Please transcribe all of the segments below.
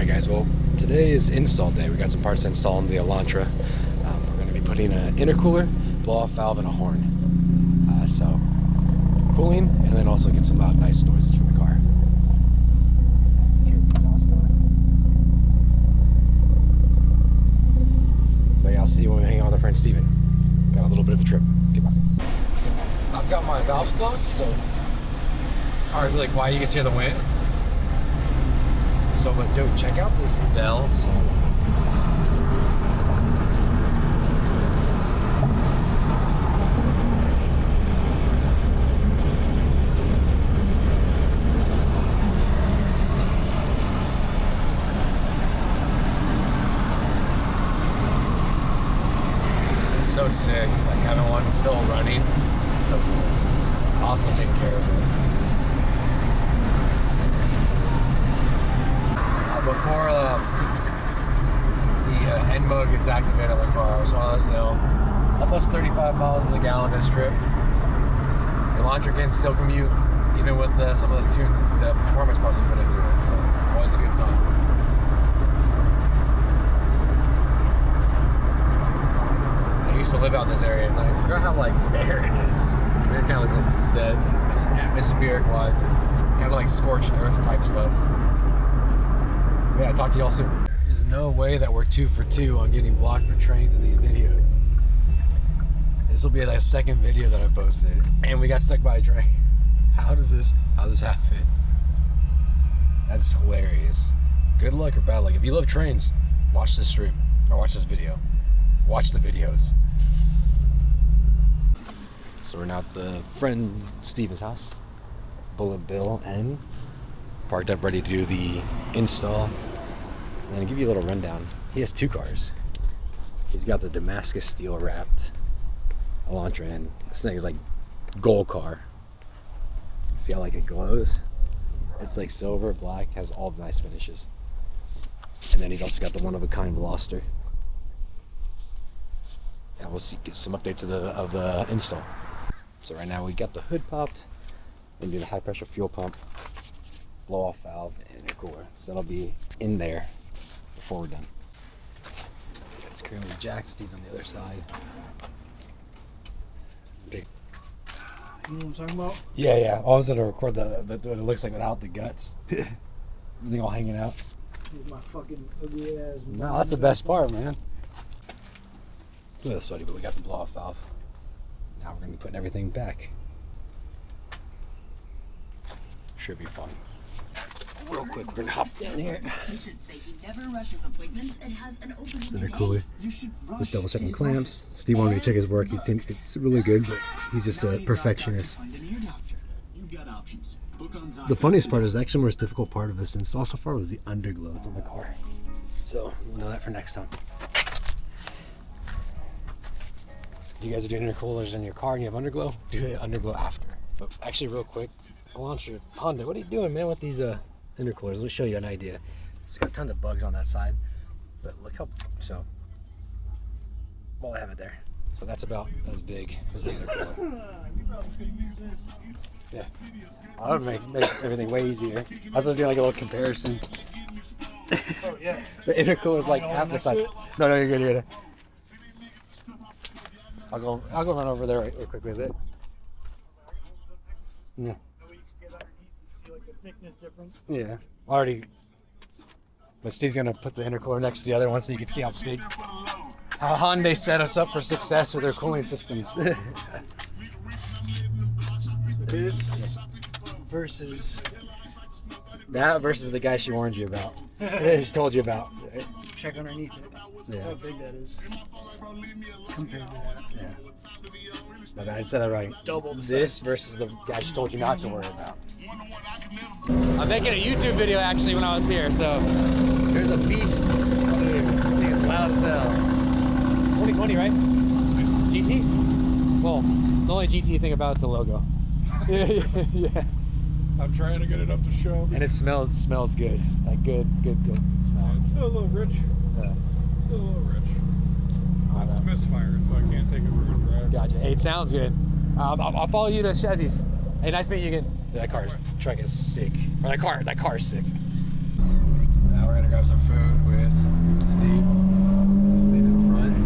Alright guys, well today is install day. We got some parts to install on the Elantra. We're going to be putting an intercooler, blow-off valve, and a horn. So cooling, and then also get some loud nice noises from the car. Hear the exhaust going. But yeah, I'll see you when we hang out with our friend Steven. Got a little bit of a trip. Goodbye. So I've got my valves closed, so car's really quiet. You can hear the wind. So, but dude, check out this Dell. So, it's so sick. Like having one still running, so cool. Awesome taking care of it. Before the end mode gets activated on the car, I just want to let you know, almost 35 miles a gallon this trip. The Elantra can still commute, even with some of the performance parts we put into it. So always a good sign. I used to live out in this area, and I forgot how like bare it is. It kind of like dead, atmospheric wise, kind of like scorched earth type stuff. Yeah, talk to y'all soon. There's no way that we're 2 for 2 on getting blocked for trains in these videos. This will be the second video that I posted, and we got stuck by a train. How does this happen? That's hilarious. Good luck or bad luck. If you love trains, watch this stream or watch this video. Watch the videos. So we're now at the friend Steven's house, Bullet Bill N. Parked up ready to do the install. And then I'll give you a little rundown. He has 2 cars. He's got the Damascus steel wrapped Elantra, and this thing is like gold car. See how like it glows? It's like silver, black, has all the nice finishes. And then he's also got the one-of-a-kind Veloster. Yeah, we'll see, get some updates of the install. So right now we got the hood popped, then do the high pressure fuel pump, blow-off valve, and intercooler. So that'll be in there before we're done. It's currently jacked. Steve's on the other side. Okay. You know what I'm talking about? Yeah. I was gonna record what it looks like without the guts. Everything all hanging out. With my fucking ugly ass. No, that's the best part, man. A little sweaty, but we got the blow-off valve. Now we're gonna be putting everything back. Should be fun. Real quick, we're gonna hop down here. You should say he never rushes appointments and has an opening It's today. intercooler. Just double checking clamps. Steve wanted me to check his work. It's really good, but he's just a perfectionist. The funniest part is actually the most difficult part of this install so far was the underglow that's on the car. So we'll know that for next time. If you guys are doing intercoolers in your car and you have underglow, do the underglow after. But actually, real quick, Elantra, Honda, what are you doing, man, with these intercoolers? Let me show you an idea. It's got tons of bugs on that side, but look how, so, well, I have it there. So that's about as big as the intercooler. Yeah, I would make everything way easier. I was doing like a little comparison. Oh, yeah. The intercooler is like half the size. No, you're good, you're good. I'll go run over there real quick with it. Yeah. See like the thickness difference. Yeah. Already. But Steve's gonna put the intercooler next to the other one so you can see how big, how Hyundai set us up for success with their cooling systems. This versus That versus the guy she warned you about. She told you about. Right? check underneath it. Yeah. How big that is compared to that. Yeah. My bad, I said that right. Double the This size. versus the guy she told you not to worry about. I'm making a YouTube video actually when I was here, so There's a beast. it's loud as hell. 2020, right? GT? Well, the only GT thing about it's the logo. yeah. I'm trying to get it up to show. And it smells good. Like good smell. It's still a little rich. Yeah. Still a little rich. I It's know. misfired, so I can't take it for a drive. Gotcha. Hey, it sounds good. I'll follow you to Chevy's. Hey, nice meeting you again. That truck is sick. Or that car is sick. So now we're gonna grab some food with Steve. Staying in front.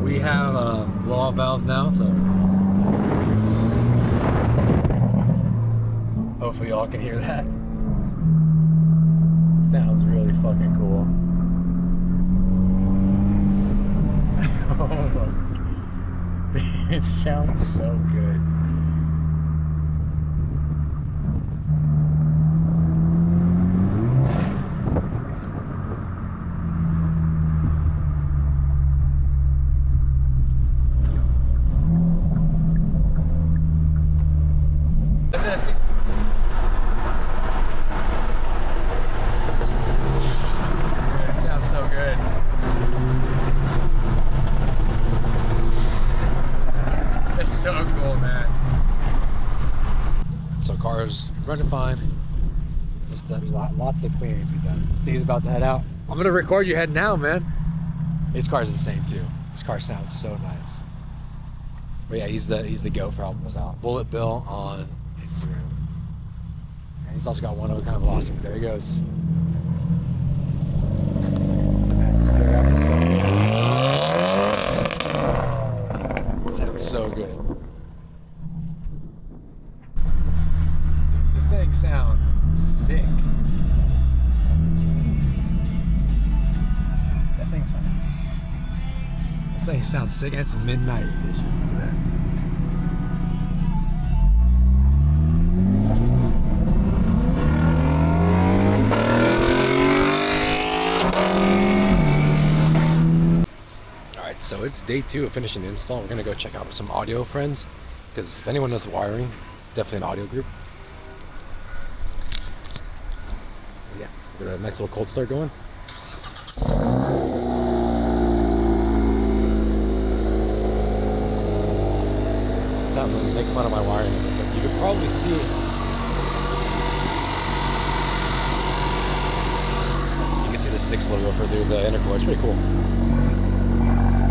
We have blow-off valves now, so hopefully y'all can hear that. Sounds really fucking cool. Oh my God. It sounds so good. It sounds so good. It's so cool, man. So car's running fine. Just lots of cleaning to be done. Steve's about to head out. I'm gonna record you heading out, man. His car's insane too. His car sounds so nice. But yeah, he's the goat for helping us out. Bullet Bill on Instagram. And he's also got one of a kind of velocity. There he goes. Fastest steer out is so good. Sounds so good. Dude, this thing sounds sick. This thing sounds sick, and it's midnight edition. Look at that. Alright, so it's day 2 of finishing the install. We're gonna go check out some audio friends, because if anyone knows wiring, definitely an audio group. Yeah, got a nice little cold start going. It's not to make fun of my wiring, but you can probably see it. You can see the 6 logo for the intercooler. It's pretty cool.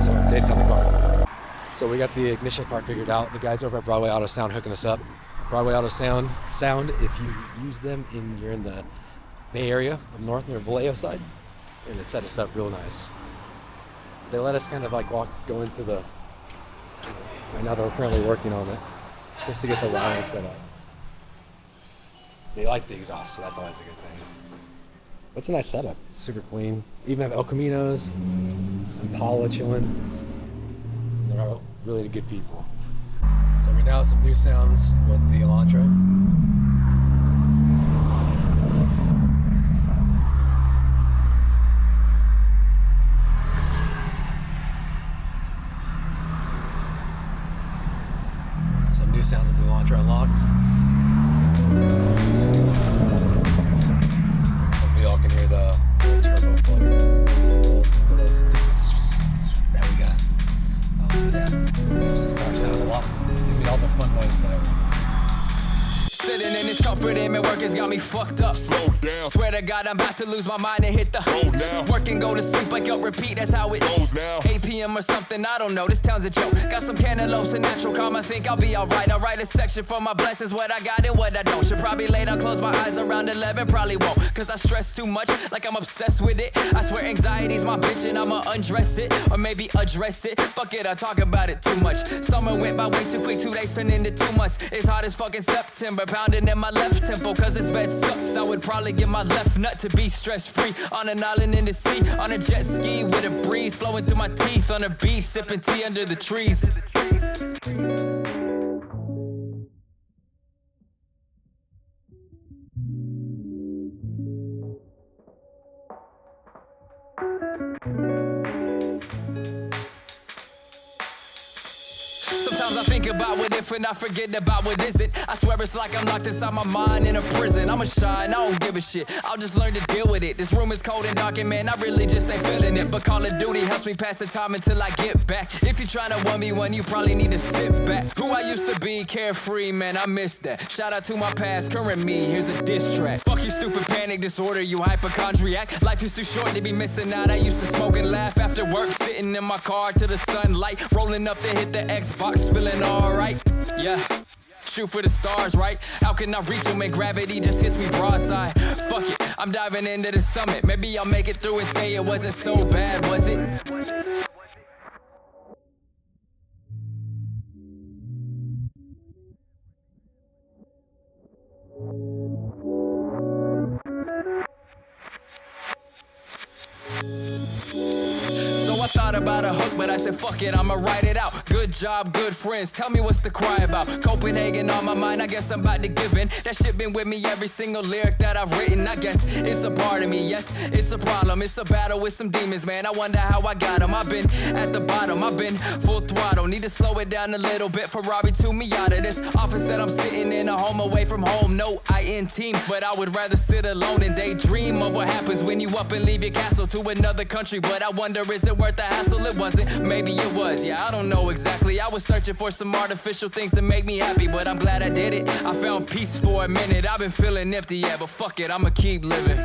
So dates on the car. So we got the ignition part figured out. The guys over at Broadway Auto Sound hooking us up. Broadway Auto Sound. If you use them you're in the Bay Area up north near Vallejo side, and they set us up real nice. They let us kind of like go into the. Right now they're currently working on it just to get the wiring set up. They like the exhaust, so that's always a good thing. It's a nice setup. Super clean. Even have El Caminos, Impala chilling. They're all really good people. So we now have some new sounds with the Elantra. Some new sounds with the Elantra unlocked. Hopefully y'all can hear the turbo flutter. That we got. Yeah, makes the car sound a lot. Give me all the fun noise that I want. Sitting in this comfort in my work has got me fucked up. Slow down. Swear to God, I'm about to lose my mind and hit the hold down. Work and go to sleep, wake up, repeat, that's how it goes now. 8 p.m. or something, I don't know, this town's a joke. Got some cantaloupes and natural calm, I think I'll be alright. I'll write a section for my blessings, what I got and what I don't. Should probably lay down, close my eyes around 11, probably won't. Cause I stress too much, like I'm obsessed with it. I swear anxiety's my bitch and I'ma undress it. Or maybe address it, fuck it, I talk about it too much. Summer went by way too quick, 2 days turned into 2 months. It's hot as fucking September, pounding in my left tempo, cause this bed sucks. I would probably give my left nut to be stress-free. On an island in the sea, on a jet ski with a breeze flowing through my teeth. On a beach, sipping tea under the trees. Sometimes I think about what if and I forget about what isn't. I swear it's like I'm locked inside my mind in a prison. I'ma shine, I don't give a shit. I'll just learn to deal with it. This room is cold and dark and man, I really just ain't feeling it. But Call of Duty helps me pass the time until I get back. If you're trying to 1v1, you probably need to sit back. Who I used to be, carefree, man, I miss that. Shout out to my past, current me, here's a diss track. Fuck your stupid panic disorder, you hypochondriac. Life is too short to be missing out. I used to smoke and laugh after work, sitting in my car to the sunlight, rolling up to hit the Xbox, feeling alright. Yeah. Shoot for the stars, right? How can I reach them when gravity just hits me broadside? Fuck it, I'm diving into the summit. Maybe I'll make it through and say it wasn't so bad, was it? So I thought about a hook, but I said, fuck it, I'ma write it out. Good job, good friends, tell me what's to cry about. Copenhagen on my mind, I guess I'm about to give in. That shit been with me every single lyric that I've written. I guess it's a part of me, yes, it's a problem. It's a battle with some demons, man, I wonder how I got them. I've been at the bottom, I've been full throttle. Need to slow it down a little bit for Robbie to me out of this office that I'm sitting in, a home away from home. No, I in team, but I would rather sit alone and daydream of what happens when you up and leave your castle to another country. But I wonder, is it worth the hassle? It wasn't, maybe it was, yeah, I don't know exactly. I was searching for some artificial things to make me happy, but I'm glad I did it. I found peace for a minute. I've been feeling empty, yeah, but fuck it, I'ma keep living.